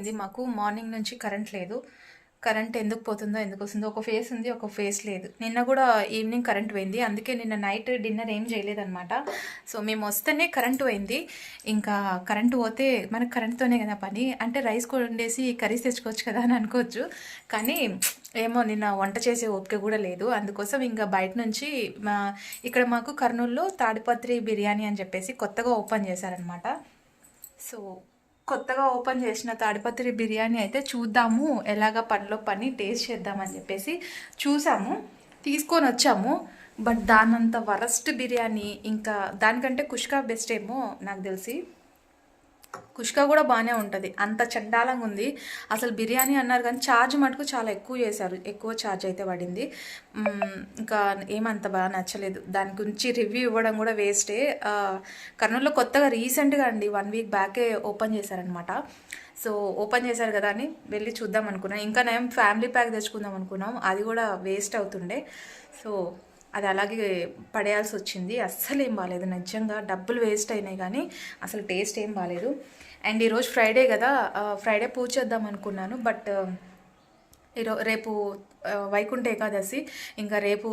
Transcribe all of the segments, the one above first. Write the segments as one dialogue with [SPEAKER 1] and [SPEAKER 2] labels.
[SPEAKER 1] అయింది. మాకు మార్నింగ్ నుంచి కరెంట్ లేదు. కరెంట్ ఎందుకు పోతుందో ఎందుకు వస్తుందో, ఒక ఫేస్ ఉంది, ఒక ఫేస్ లేదు. నిన్న కూడా ఈవినింగ్ కరెంట్ పోయింది. అందుకే నిన్న నైట్ డిన్నర్ ఏం చేయలేదన్నమాట. సో మేము వస్తేనే కరెంట్ పోయింది. ఇంకా కరెంట్ పోతే మనకు కరెంట్తోనే కదా పని, అంటే రైస్ వండేసి కర్రీస్ తెచ్చుకోవచ్చు కదా అని అనుకోవచ్చు. కానీ ఏమో నిన్న వంట చేసే ఓపిక కూడా లేదు. అందుకోసం ఇంకా బయట నుంచి ఇక్కడ మాకు కర్నూలులో తాడిపత్రి బిర్యానీ అని చెప్పేసి కొత్తగా ఓపెన్ చేశారనమాట. సో కొత్తగా ఓపెన్ చేసిన తాడిపత్రి బిర్యానీ అయితే చూద్దాము, ఎలాగ పనిలో పని టేస్ట్ చేద్దామని చెప్పేసి చూసాము, తీసుకొని వచ్చాము. బట్ దానంత వరస్ట్ బిర్యానీ, ఇంకా దానికంటే కుష్కా బెస్ట్ ఏమో నాకు తెలిసి. కుష్కా కూడా బాగానే ఉంటుంది, అంత చండాలంగా ఉంది అసలు బిర్యానీ అన్నారు. కానీ ఛార్జ్ మటుకు చాలా ఎక్కువ చేశారు, ఎక్కువ ఛార్జ్ అయితే పడింది. ఇంకా ఏమంత బాగా నచ్చలేదు. దాని గురించి రివ్యూ ఇవ్వడం కూడా వేస్టే. కర్నూలులో కొత్తగా రీసెంట్గా అండి 1 వీక్ బ్యాకే ఓపెన్ చేశారనమాట. సో ఓపెన్ చేశారు కదా అని వెళ్ళి చూద్దాం అనుకున్నాం. ఇంకా నేను ఫ్యామిలీ ప్యాక్ తెచ్చుకుందాం అనుకున్నాం, అది కూడా వేస్ట్ అవుతుండే. సో అది అలాగే పడేయాల్సి వచ్చింది. అస్సలు ఏం బాగాలేదు, నిజంగా డబ్బులు వేస్ట్ అయినాయి కానీ అసలు టేస్ట్ ఏం బాగాలేదు. అండ్ ఈరోజు ఫ్రైడే కదా, ఫ్రైడే పూజ చేద్దాం అనుకున్నాను. బట్ రేపు వైకుంఠ ఏకాదశి, ఇంకా రేపు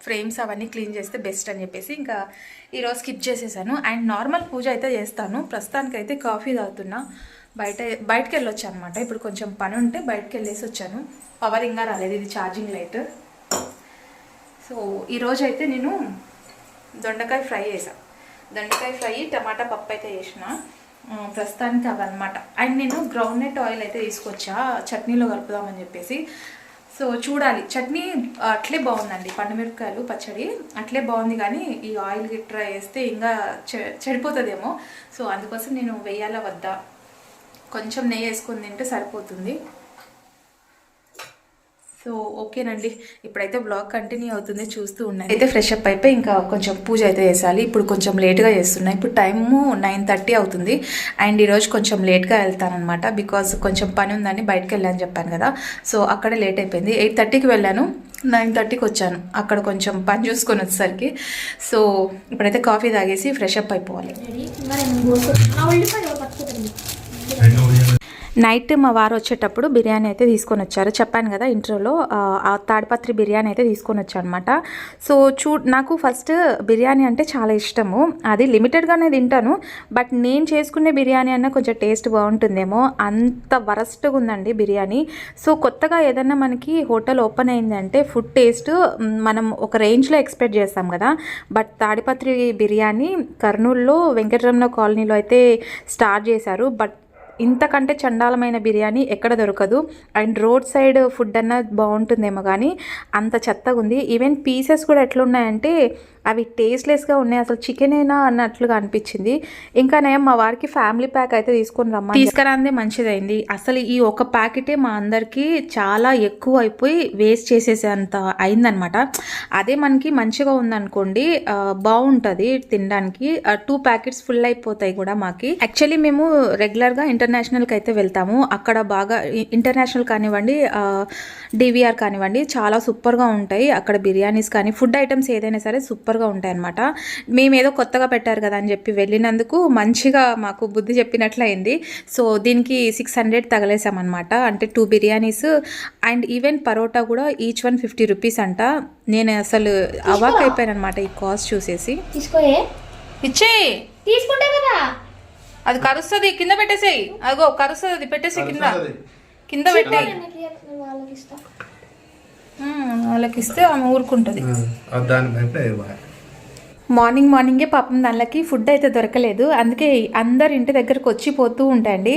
[SPEAKER 1] ఫ్రేమ్స్ అవన్నీ క్లీన్ చేస్తే బెస్ట్ అని చెప్పేసి ఇంకా ఈరోజు స్కిప్ చేసేసాను. అండ్ నార్మల్ పూజ అయితే చేస్తాను. ప్రస్తుతానికైతే కాఫీ తాగుతున్నా. బయటకు వెళ్ళొచ్చాను అనమాట. ఇప్పుడు కొంచెం పని ఉంటే బయటకు వెళ్ళేసి వచ్చాను. పవర్ ఇంకా రాలేదు, ఇది ఛార్జింగ్ లైట్. సో ఈరోజు అయితే నేను దొండకాయ ఫ్రై చేసాను. దొండకాయ ఫ్రై, టమాటా పప్పు అయితే చేసిన. ప్రస్తుతానికి అవన్నమాట. అండ్ నేను గ్రౌండ్నట్ ఆయిల్ అయితే తీసుకొచ్చా చట్నీలో కలుపుదామని చెప్పేసి. సో చూడాలి, చట్నీ అట్లే బాగుందండి, పండుమిరపకాయలు పచ్చడి అట్లే బాగుంది. కానీ ఈ ఆయిల్ గిట్రా వేస్తే ఇంకా చెడిపోతుందేమో. సో అందుకోసం నేను వేయాలా వద్దా, కొంచెం నెయ్యి వేసుకొని తింటే సరిపోతుంది. సో ఓకేనండి, ఇప్పుడైతే బ్లాగ్ కంటిన్యూ అవుతుంది, చూస్తూ ఉన్నాయి. అయితే ఫ్రెష్ అప్ అయిపోయి ఇంకా కొంచెం పూజ అయితే చేసాలి. ఇప్పుడు కొంచెం లేట్గా చేస్తున్నా. ఇప్పుడు టైము 9:30 అవుతుంది. అండ్ ఈరోజు కొంచెం లేట్గా వెళ్తానమాట, బికాజ్ కొంచెం పని ఉందని బయటకు వెళ్ళాను చెప్పాను కదా. సో అక్కడే లేట్ అయిపోయింది. 8:30కి వెళ్ళాను, 9:30కి వచ్చాను. అక్కడ కొంచెం పని చూసుకొని వచ్చేసరికి. సో ఇప్పుడైతే కాఫీ తాగేసి ఫ్రెష్ అప్ అయిపోవాలి. నైట్ మా వారు వచ్చేటప్పుడు బిర్యానీ అయితే తీసుకొని వచ్చారు, చెప్పాను కదా ఇంట్రోలో. ఆ తాడిపత్రి బిర్యానీ అయితే తీసుకొని వచ్చాను అనమాట. సో నాకు ఫస్ట్ బిర్యానీ అంటే చాలా ఇష్టము, అది లిమిటెడ్గానే తింటాను. బట్ నేను చేసుకునే బిర్యానీ అన్న కొంచెం టేస్ట్ బాగుంటుందేమో, అంత వరస్ట్గా ఉందండి బిర్యానీ. సో కొత్తగా ఏదన్నా మనకి హోటల్ ఓపెన్ అయిందంటే ఫుడ్ టేస్ట్ మనం ఒక రేంజ్లో ఎక్స్పెక్ట్ చేస్తాం కదా. బట్ తాడిపత్రి బిర్యానీ కర్నూలులో వెంకటరమణ కాలనీలో అయితే స్టార్ట్ చేశారు. బట్ ఇంతకంటే చండాలమైన బిర్యానీ ఎక్కడ దొరకదు. అండ్ రోడ్ సైడ్ ఫుడ్ అన్న బాగుంటుందేమో కానీ అంత చెత్తగా ఉంది. ఈవెన్ పీసెస్ కూడా ఎట్లున్నాయంటే అవి టేస్ట్లెస్గా ఉన్నాయి, అసలు చికెనేనా అన్నట్లుగా అనిపించింది. ఇంకా నేను మా వారికి ఫ్యామిలీ ప్యాక్ అయితే తీసుకురాందే మంచిదైంది. అసలు ఈ ఒక ప్యాకెటే మా అందరికీ చాలా ఎక్కువ అయిపోయి వేస్ట్ చేసేసేంత అయిందనమాట. అదే మనకి మంచిగా ఉందనుకోండి బాగుంటుంది తినడానికి. 2 ప్యాకెట్స్ ఫుల్ అయిపోతాయి కూడా మాకి. యాక్చువల్లీ మేము రెగ్యులర్గా ఇంటర్నేషనల్కి అయితే వెళ్తాము. అక్కడ బాగా ఇంటర్నేషనల్ కానివ్వండి, డివిఆర్ కానివ్వండి, చాలా సూపర్గా ఉంటాయి అక్కడ బిర్యానీస్ కానీ ఫుడ్ ఐటమ్స్ ఏదైనా సరే సూపర్గా ఉంటాయి అనమాట. మేము ఏదో కొత్తగా పెట్టారు కదా అని చెప్పి వెళ్ళినందుకు మంచిగా మాకు బుద్ధి చెప్పినట్లయింది. సో దీనికి 600 తగలేసామన్నమాట, అంటే 2 బిర్యానీస్. అండ్ ఈవెన్ పరోటా కూడా ఈచ్ 150 రూపీస్ అంట. నేను అసలు అవాక్ అయిపోయాను అనమాట ఈ కాస్ట్ చూసేసి. ఇచ్చే తీసుకుంటే కదా అది కరుస్తుంది, కింద పెట్టేసేయి. అగో కరుస్తుంది, అది పెట్టేసి కింద పెట్టేయి. వాళ్ళకి ఇస్తే ఆమె ఊరుకుంటుంది. మార్నింగే పాపం దానికి ఫుడ్ అయితే దొరకలేదు, అందుకే అందరు ఇంటి దగ్గరకు వచ్చి పోతూ ఉంటాయండి.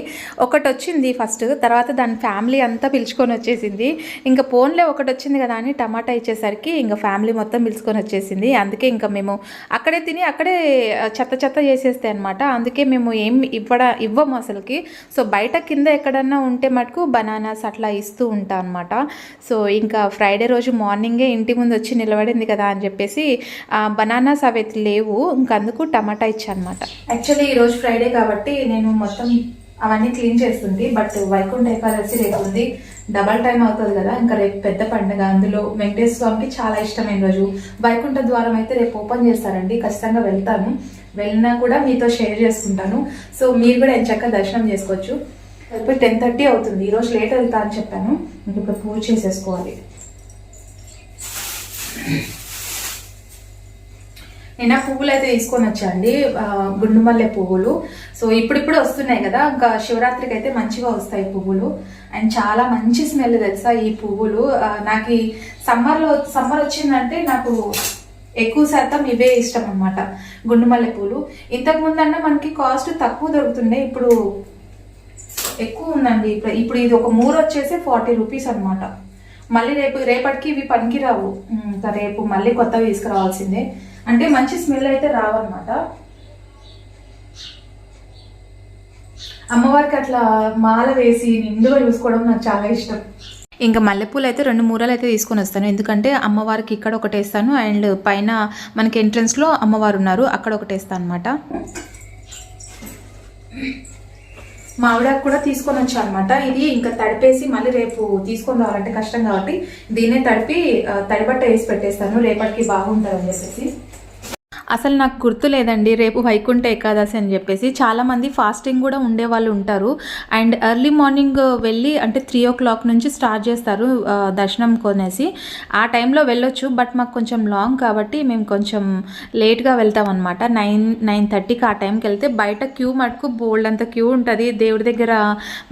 [SPEAKER 1] ఒకటి వచ్చింది ఫస్ట్, తర్వాత దాని ఫ్యామిలీ అంతా పిలుచుకొని వచ్చేసింది. ఇంకా ఫోన్లే ఒకటి వచ్చింది కదా అని టమాటా ఇచ్చేసరికి ఇంకా ఫ్యామిలీ మొత్తం పిలుచుకొని వచ్చేసింది. అందుకే ఇంకా మేము అక్కడే తిని అక్కడే చెత్త చేసేస్తాయి అనమాట. అందుకే మేము ఏం ఇవ్వము అసలుకి. సో బయట కింద ఎక్కడన్నా ఉంటే మటుకు బనానాస్ అట్లా ఇస్తూ ఉంటాం అనమాట. సో ఇంకా ఫ్రైడే రోజు మార్నింగే ఇంటి ముందు వచ్చి నిలబడింది కదా అని చెప్పేసి బనానాస్ అవి లేవు, ఇంకందుకు టమాటా ఇచ్చా అనమాట. యాక్చువల్లీ ఈరోజు ఫ్రైడే కాబట్టి నేను మొత్తం అవన్నీ క్లీన్ చేస్తుంది. బట్ వైకుంఠ ఏకాదశి రేపు ఉంది, డబల్ టైం అవుతుంది కదా. ఇంకా రేపు పెద్ద పండుగ, అందులో వెంకటేశ్వర స్వామికి చాలా ఇష్టమైన రోజు. వైకుంఠ ద్వారం అయితే రేపు ఓపెన్ చేస్తారండి, ఖచ్చితంగా వెళ్తాను. వెళ్ళినా కూడా మీతో షేర్ చేసుకుంటాను. సో మీరు కూడా ఎంచక్క దర్శనం చేసుకోవచ్చు. వెళ్ళిపోయి 10:30 అవుతుంది. ఈరోజు లేట్ వెళ్తా అని చెప్పాను. ఇంక ఇప్పుడు పూజ చేసేసుకోవాలి. నిన్న పువ్వులు అయితే తీసుకొని వచ్చాండి, గుండు మల్లె పువ్వులు. సో ఇప్పుడిప్పుడు వస్తున్నాయి కదా, ఇంకా శివరాత్రికి అయితే మంచిగా వస్తాయి పువ్వులు. అండ్ చాలా మంచి స్మెల్ తెలుసా ఈ పువ్వులు. నాకు ఈ సమ్మర్ వచ్చిందంటే నాకు ఎక్కువ శాతం ఇవే ఇష్టం అనమాట, గుండు మల్లె పూలు. ఇంతకు ముందన్నా మనకి కాస్ట్ తక్కువ దొరుకుతుండే, ఇప్పుడు ఎక్కువ ఉందండి. ఇప్పుడు ఇది ఒక మూర వచ్చేసి 40 రూపీస్ అనమాట. మళ్ళీ రేపటికి ఇవి పనికిరావు, ఇంకా రేపు మళ్ళీ కొత్తవి తీసుకురావాల్సిందే. అంటే మంచి స్మెల్ అయితే రావన్నమాట. అమ్మవారికి అట్లా మాల వేసి నిండుగా చూసుకోవడం నాకు చాలా ఇష్టం. ఇంకా మల్లెపూలు అయితే 2 మూరలు అయితే తీసుకొని వస్తాను, ఎందుకంటే అమ్మవారికి ఇక్కడ ఒకటి వేస్తాను అండ్ పైన మనకి ఎంట్రన్స్లో అమ్మవారు ఉన్నారు అక్కడ ఒకటి వేస్తాను అనమాట. మామిడాకు కూడా తీసుకొని వచ్చా అనమాట. ఇది ఇంకా తడిపేసి మళ్ళీ రేపు తీసుకొని రావాలంటే కష్టం కాబట్టి దీన్నే తడిపి తడిబట్ట వేసి పెట్టేస్తాను, రేపటికి బాగుంటుంది అని చెప్పేసి. అసలు నాకు గుర్తు లేదండి రేపు వైకుంఠ ఏకాదశి అని చెప్పేసి. చాలామంది ఫాస్టింగ్ కూడా ఉండే వాళ్ళు ఉంటారు. అండ్ ఎర్లీ మార్నింగ్ వెళ్ళి అంటే 3 o'clock నుంచి స్టార్ట్ చేస్తారు దర్శనం కొనేసి. ఆ టైంలో వెళ్ళొచ్చు, బట్ మాకు కొంచెం లాంగ్ కాబట్టి మేము కొంచెం లేట్గా వెళ్తాం అనమాట. 9:30కి ఆ టైంకి వెళ్తే బయట క్యూ మటుకు బోల్డ్ అంత క్యూ ఉంటుంది దేవుడి దగ్గర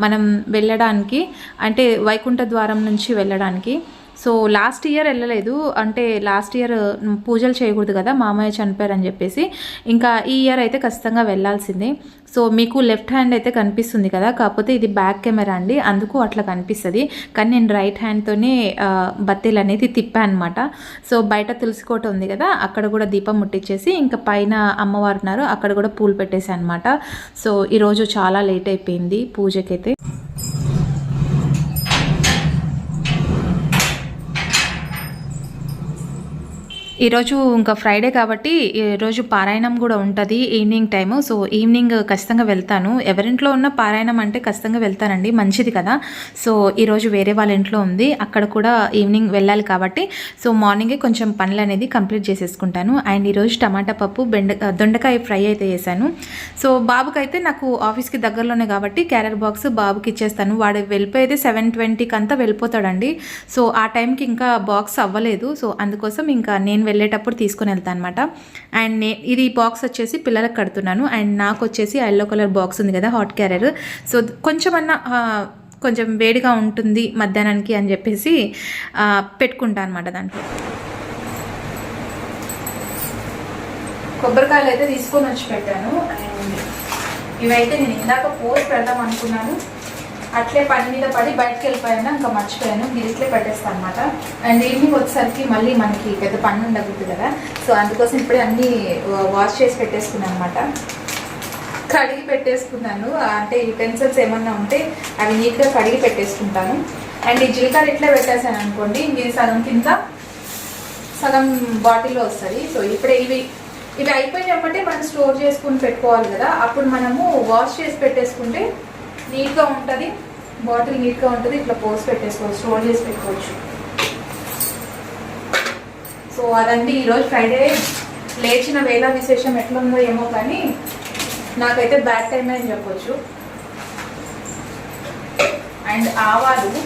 [SPEAKER 1] మనం వెళ్ళడానికి, అంటే వైకుంఠ ద్వారం నుంచి వెళ్ళడానికి. సో లాస్ట్ ఇయర్ వెళ్ళలేదు, అంటే లాస్ట్ ఇయర్ పూజలు చేయకూడదు కదా, మామయ్య చనిపోయారని చెప్పేసి. ఇంకా ఈ ఇయర్ అయితే ఖచ్చితంగా వెళ్ళాల్సిందే. సో మీకు లెఫ్ట్ హ్యాండ్ అయితే కనిపిస్తుంది కదా, కాకపోతే ఇది బ్యాక్ కెమెరా అండి, అందుకు అట్లా కనిపిస్తుంది. కానీ నేను రైట్ హ్యాండ్తోనే బత్తీలు అనేది తిప్పాను అనమాట. సో బయట తులసి కోట ఉంది కదా, అక్కడ కూడా దీపం ముట్టించేసి ఇంకా పైన అమ్మవారు ఉన్నారు అక్కడ కూడా పూలు పెట్టేసాను అనమాట. సో ఈరోజు చాలా లేట్ అయిపోయింది పూజకైతే. ఈరోజు ఇంకా ఫ్రైడే కాబట్టి ఈరోజు పారాయణం కూడా ఉంటుంది ఈవినింగ్ టైము. సో ఈవినింగ్ ఖచ్చితంగా వెళ్తాను, ఎవరింట్లో ఉన్న పారాయణం అంటే ఖచ్చితంగా వెళ్తానండి, మంచిది కదా. సో ఈరోజు వేరే వాళ్ళ ఇంట్లో ఉంది, అక్కడ కూడా ఈవినింగ్ వెళ్ళాలి కాబట్టి సో మార్నింగే కొంచెం పనులు అనేది కంప్లీట్ చేసేసుకుంటాను. అండ్ ఈరోజు టమాటా పప్పు దొండకాయ ఫ్రై అయితే చేశాను. సో బాబుకైతే నాకు ఆఫీస్కి దగ్గరలోనే కాబట్టి క్యారియర్ బాక్స్ బాబుకి ఇచ్చేస్తాను. వాడు వెళ్ళిపోయేది 7:20కి అంతా వెళ్ళిపోతాడండి. సో ఆ టైంకి ఇంకా బాక్స్ అవ్వలేదు, సో అందుకోసం ఇంకా నేను వెళ్ళేటప్పుడు తీసుకొని వెళ్తాను అనమాట. అండ్ ఇది బాక్స్ వచ్చేసి పిల్లలకు కడుతున్నాను. అండ్ నాకు వచ్చేసి ఎల్లో కలర్ బాక్స్ ఉంది కదా హాట్ క్యారియర్, సో కొంచెం వేడిగా ఉంటుంది మధ్యాహ్నానికి అని చెప్పేసి పెట్టుకుంటాను అనమాట. దాంట్లో కొబ్బరికాయలు అయితే తీసుకొని వచ్చి పెట్టాను. అండ్ ఇవైతే నేను ఇందాక పోస్ట్ పెడదాం అనుకున్నాను, అట్లే పని మీద పడి బయటకు వెళ్ళిపోయాను, ఇంకా మర్చిపోయాను. గిరిట్లే పెట్టేస్తాను అనమాట. అండ్ ఈవినింగ్ వచ్చేసరికి మళ్ళీ మనకి పెద్ద పని ఉండకూడదు కదా, సో అందుకోసం ఇప్పుడే అన్నీ వాష్ చేసి పెట్టేసుకున్నాను అనమాట. కడిగి పెట్టేసుకున్నాను, అంటే యూటెన్సిల్స్ ఏమన్నా ఉంటే అవి నీట్గా కడిగి పెట్టేసుకుంటాను. అండ్ ఈ జీలకర్ర ఇట్లా పెట్టేసాను అనుకోండి, ఇది సగం కింద సగం బాటిల్లో వస్తుంది. సో ఇప్పుడే ఇవి అయిపోయినప్పుడే మనం స్టోర్ చేసుకుని పెట్టుకోవాలి కదా, అప్పుడు మనము వాష్ చేసి పెట్టేసుకుంటే నీట్గా ఉంటుంది, బాటిల్ నీట్గా ఉంటుంది. ఇట్లా పోసి పెట్టేసుకోవచ్చు, స్టోర్ చేసి పెట్టుకోవచ్చు. సో అదండి ఈరోజు ఫ్రైడే. లేచిన వేళ విశేషం ఎట్లుందో ఏమో కానీ నాకైతే బ్యాడ్ టైం అని చెప్పొచ్చు. అండ్ ఆవాలు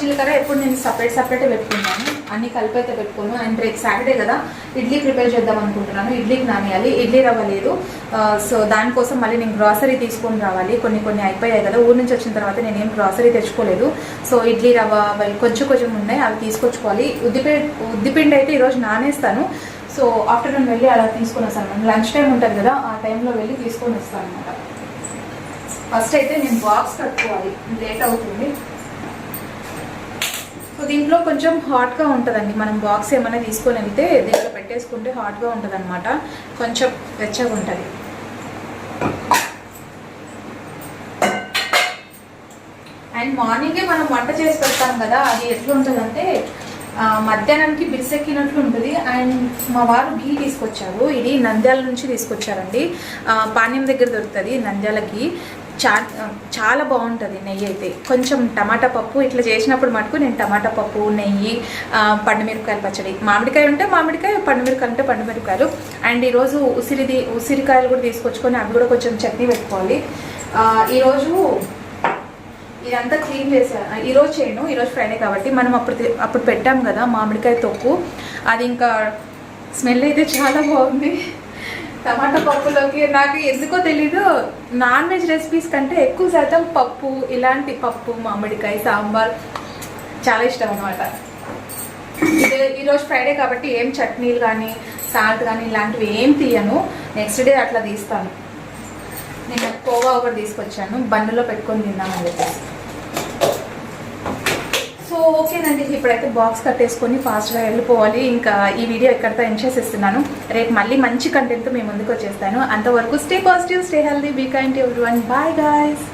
[SPEAKER 1] జీలకర్ర ఎప్పుడు నేను సపరేట్ పెట్టుకుంటాను, అన్ని కలిపి అయితే పెట్టుకోను. అండ్ రేపు సాటర్డే కదా, ఇడ్లీ ప్రిపేర్ చేద్దాం అనుకుంటున్నాను. ఇడ్లీకి నానేయాలి, ఇడ్లీ రవ్వ లేదు. సో దానికోసం మళ్ళీ నేను గ్రాసరీ తీసుకొని రావాలి. కొన్ని అయిపోయాయి కదా, ఊరి నుంచి వచ్చిన తర్వాత నేనేం గ్రాసరీ తెచ్చుకోలేదు. సో ఇడ్లీ రవ్వ కొంచెం ఉన్నాయి, అవి తీసుకొచ్చుకోవాలి. ఉద్దిపిండి అయితే ఈరోజు నానేస్తాను. సో ఆఫ్టర్నూన్ వెళ్ళి అలా తీసుకొని వస్తాను. లంచ్ టైం ఉంటుంది కదా, ఆ టైంలో వెళ్ళి తీసుకొని వస్తాను అనమాట. ఫస్ట్ అయితే నేను బాక్స్ కట్టుకోవాలి, లేట్ అవుతుంది. సో దీంట్లో కొంచెం హాట్గా ఉంటుందండి, మనం బాక్స్ ఏమైనా తీసుకొని వెళ్తే దీంట్లో పెట్టేసుకుంటే హాట్గా ఉంటుంది అనమాట, కొంచెం వెచ్చగా ఉంటుంది. అండ్ మార్నింగే మనం వంట చేసి పెడతాం కదా, అది ఎట్లా ఉంటుందంటే మధ్యాహ్నానికి బిర్సెక్కినట్లు ఉంటుంది. అండ్ మా వారు ఘీ తీసుకొచ్చారు. ఇది నంద్యాల నుంచి తీసుకొచ్చారండి. పానీయం దగ్గర దొరుకుతుంది నంద్యాల ఘీ. చాలా బాగుంటుంది నెయ్యి అయితే. కొంచెం టమాటా పప్పు ఇట్లా చేసినప్పుడు మటుకు నేను టమాటా పప్పు, నెయ్యి, పండుమిరపకాయల పచ్చడి, మామిడికాయ ఉంటే మామిడికాయ, పండుమిరపకాయలు ఉంటే పండుమిరపకాయలు. అండ్ ఈరోజు ఉసిరికాయలు కూడా తీసుకొచ్చుకొని అవి కూడా కొంచెం చట్నీ పెట్టుకోవాలి. ఈరోజు ఇదంతా క్లీన్ చేశాను. ఈరోజు చేయను, ఈరోజు ఫ్రైడే కాబట్టి. మనం అప్పుడు పెట్టాం కదా మామిడికాయ తొక్కు, అది ఇంకా స్మెల్ అయితే చాలా బాగుంది. టమాటా పప్పులోకి నాకు ఎందుకో తెలీదు, నాన్ వెజ్ రెసిపీస్ కంటే ఎక్కువ శాతం పప్పు, ఇలాంటి పప్పు, మామిడికాయ, సాంబార్ చాలా ఇష్టం అనమాట. ఈరోజు ఫ్రైడే కాబట్టి ఏం చట్నీలు కానీ సాల్ట్ కానీ ఇలాంటివి ఏం తీయను. నెక్స్ట్ డే అట్లా తీస్తాను. నేను కోవా ఒకటి తీసుకొచ్చాను, బండిలో పెట్టుకొని తిన్నామని చెప్పేసి. సో ఓకేనండి, ఇప్పుడైతే బాక్స్ కట్టేసుకొని ఫాస్ట్గా వెళ్ళిపోవాలి. ఇంకా ఈ వీడియో ఎక్కడితో ఎండ్ చేసేస్తున్నాను. రేపు మళ్ళీ మంచి కంటెంట్తో మేము ముందుకు వచ్చేస్తాను. అంతవరకు stay positive, stay healthy, be kind to everyone. Bye guys.